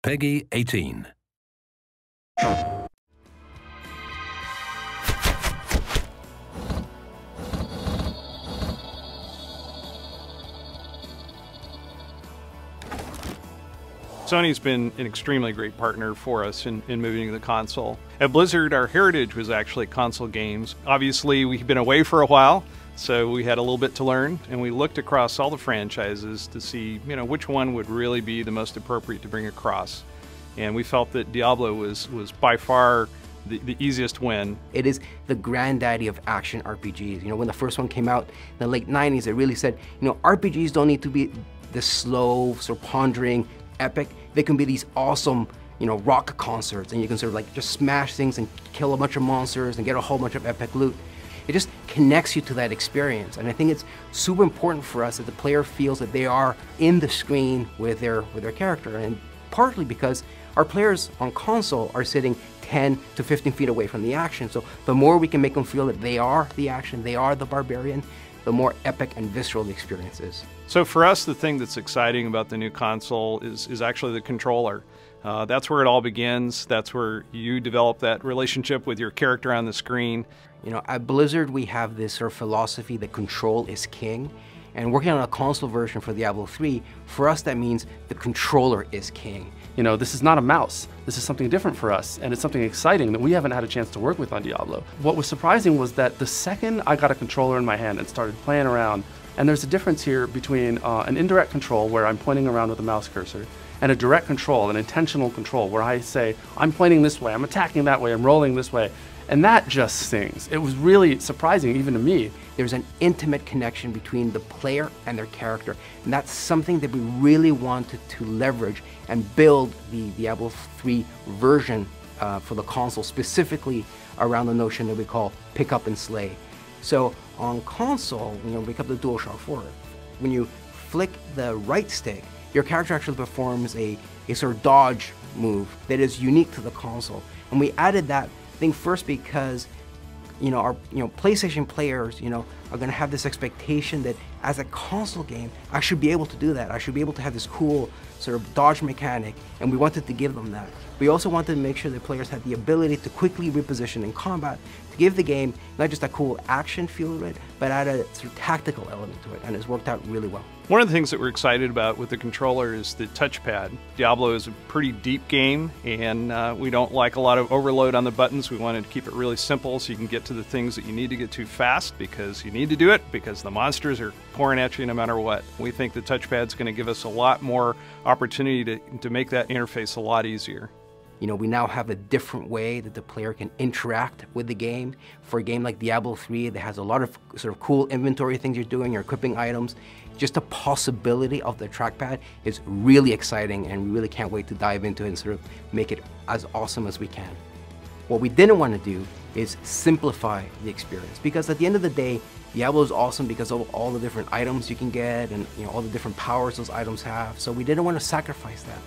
Peggy 18. Sony's been an extremely great partner for us in moving to the console. At Blizzard, our heritage was actually console games. Obviously, we've been away for a while, so we had a little bit to learn, and we looked across all the franchises to see, which one would really be the most appropriate to bring across. And we felt that Diablo was by far the easiest win. It is the granddaddy of action RPGs. When the first one came out in the late 90s, it really said, RPGs don't need to be this slow, sort of pondering, epic. They can be these awesome, rock concerts, and you can sort of like just smash things and kill a bunch of monsters and get a whole bunch of epic loot. It just connects you to that experience, and I think it's super important for us that the player feels that they are in the screen with their character, and partly because our players on console are sitting 10 to 15 feet away from the action, so the more we can make them feel that they are the action, they are the barbarian, the more epic and visceral the experience is. So for us, the thing that's exciting about the new console is actually the controller. That's where it all begins. That's where you develop that relationship with your character on the screen. At Blizzard, we have this sort of philosophy that control is king. And working on a console version for Diablo III, for us that means the controller is king. This is not a mouse. This is something different for us, and it's something exciting that we haven't had a chance to work with on Diablo. What was surprising was that the second I got a controller in my hand and started playing around, and there's a difference here between an indirect control where I'm pointing around with a mouse cursor, and a direct control, an intentional control, where I say, I'm pointing this way, I'm attacking that way, I'm rolling this way. And that just stings. It was really surprising, even to me. There's an intimate connection between the player and their character, and that's something that we really wanted to leverage and build the Diablo III version for the console, specifically around the notion that we call pick up and slay. So on console, when you pick up the DualShock 4, when you flick the right stick, your character actually performs a sort of dodge move that is unique to the console. And we added that thing first because our PlayStation players are going to have this expectation that as a console game I should be able to do that. I should be able to have this cool sort of dodge mechanic, and we wanted to give them that. We also wanted to make sure that players had the ability to quickly reposition in combat, to give the game not just a cool action feel to it, but add a sort of tactical element to it, and it's worked out really well. One of the things that we're excited about with the controller is the touchpad. Diablo is a pretty deep game, and we don't like a lot of overload on the buttons. We wanted to keep it really simple so you can get to the things that you need to get to fast because you need to do it, because the monsters are pouring at you no matter what. We think the touchpad's going to give us a lot more opportunity to make that interface a lot easier. We now have a different way that the player can interact with the game. For a game like Diablo III that has a lot of sort of cool inventory things you're doing, you're equipping items, just the possibility of the trackpad is really exciting, and we really can't wait to dive into it and sort of make it as awesome as we can. What we didn't want to do is simplify the experience, because at the end of the day, Diablo is awesome because of all the different items you can get and all the different powers those items have, so we didn't want to sacrifice that.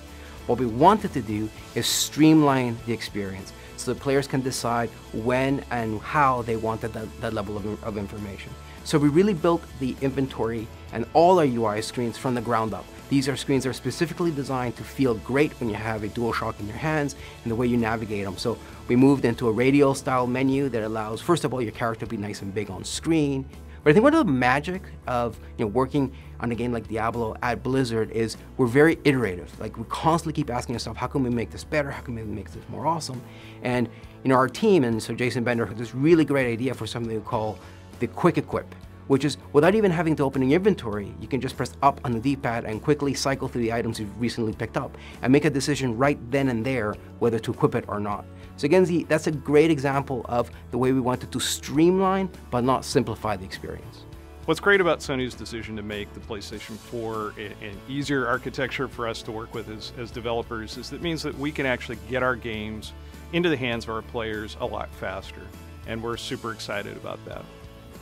What we wanted to do is streamline the experience so the players can decide when and how they wanted that level of information. So we really built the inventory and all our UI screens from the ground up. These are screens that are specifically designed to feel great when you have a DualShock in your hands and the way you navigate them. So we moved into a radial style menu that allows, first of all, your character to be nice and big on screen. But I think one of the magic of working on a game like Diablo at Blizzard is we're very iterative. Like, we constantly keep asking ourselves, how can we make this better? How can we make this more awesome? And our team, and so Jason Bender, has this really great idea for something we call the quick equip, which is without even having to open your inventory, you can just press up on the D-pad and quickly cycle through the items you've recently picked up and make a decision right then and there whether to equip it or not. So again, that's a great example of the way we wanted to streamline but not simplify the experience. What's great about Sony's decision to make the PlayStation 4 an easier architecture for us to work with as developers is that it means that we can actually get our games into the hands of our players a lot faster, and we're super excited about that.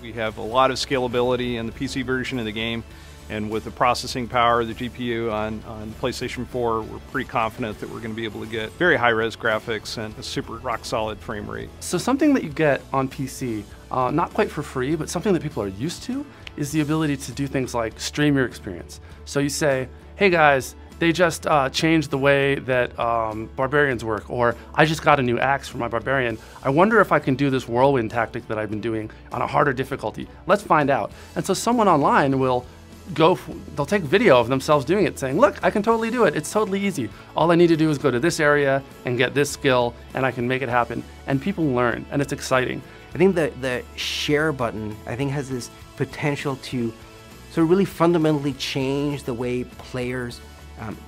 We have a lot of scalability in the PC version of the game, and with the processing power of the GPU on PlayStation 4, we're pretty confident that we're going to be able to get very high-res graphics and a super rock-solid frame rate. So something that you get on PC, not quite for free, but something that people are used to, is the ability to do things like stream your experience. So you say, hey guys, they just changed the way that barbarians work, or I just got a new axe for my barbarian. I wonder if I can do this whirlwind tactic that I've been doing on a harder difficulty. Let's find out. And so someone online will they'll take video of themselves doing it, saying, look, I can totally do it. It's totally easy. All I need to do is go to this area and get this skill, and I can make it happen. And people learn, and it's exciting. I think the share button, I think, has this potential to sort of really fundamentally change the way players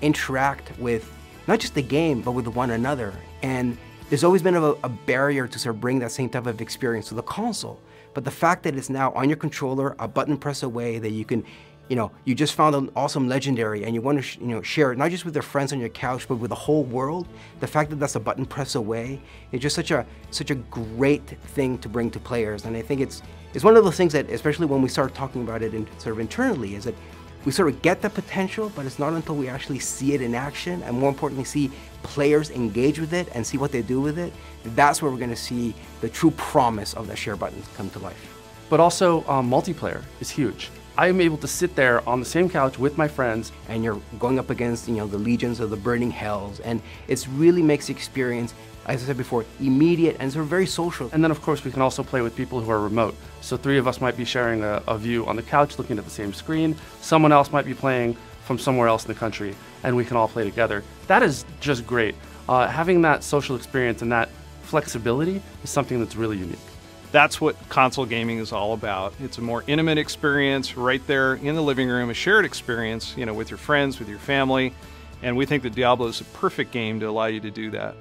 interact with not just the game, but with one another. And there's always been a barrier to sort of bring that same type of experience to the console. But the fact that it's now on your controller, a button press away, that you can, you just found an awesome legendary and you want to, share it not just with your friends on your couch, but with the whole world. The fact that that's a button press away is just such a great thing to bring to players. And I think it's one of those things that, especially when we start talking about it sort of internally, is that we sort of get the potential, but it's not until we actually see it in action, and more importantly, see players engage with it and see what they do with it. That's where we're going to see the true promise of the share button come to life. But also, multiplayer is huge. I am able to sit there on the same couch with my friends. And you're going up against, the legions of the burning hells, and it really makes the experience, as I said before, immediate and sort of very social. And then, of course, we can also play with people who are remote. So 3 of us might be sharing a view on the couch looking at the same screen. Someone else might be playing from somewhere else in the country, and we can all play together. That is just great. Having that social experience and that flexibility is something that's really unique. That's what console gaming is all about. It's a more intimate experience right there in the living room, a shared experience, with your friends, with your family. And we think that Diablo is a perfect game to allow you to do that.